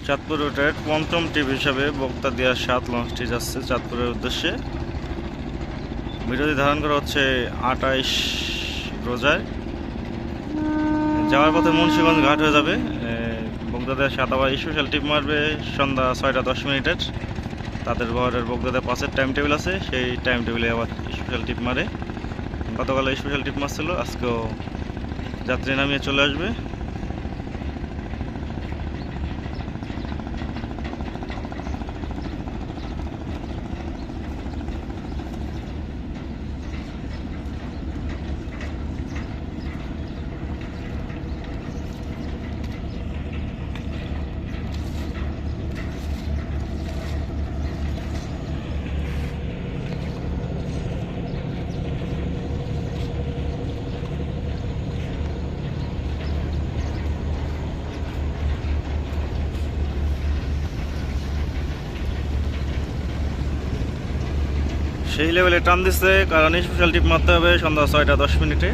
চাঁদপুর রুটের পঞ্চম ট্রিপ হিসাবে বক্তা দিয়ার 7 লঞ্চটি যাচ্ছে চাঁদপুরের উদ্দেশ্যে। ভিডিওটি ধারণ করা হচ্ছে 28 রোজায়। যাওয়ার পথে মুন্সিগঞ্জ ঘাট হয়ে যাবে। বক্তা দিয়ার 7 আবার স্পেশাল ট্রিপ মারবে সন্ধ্যা 6টা 10 মিনিটের। তাদের বহরের বক্তা দিয়ার পাশের টাইম টেবিল আছে, সেই টাইম টেবিলে আবার স্পেশাল ট্রিপ মারে। গতকাল স্পেশাল ট্রিপ মারছিল, আজকেও যাত্রী নামিয়ে চলে আসবে। সেই লেভেলে টান দিচ্ছে, কারণ স্পেশাল ট্রিপ মারতে হবে সন্ধ্যা 6টা 10 মিনিটে।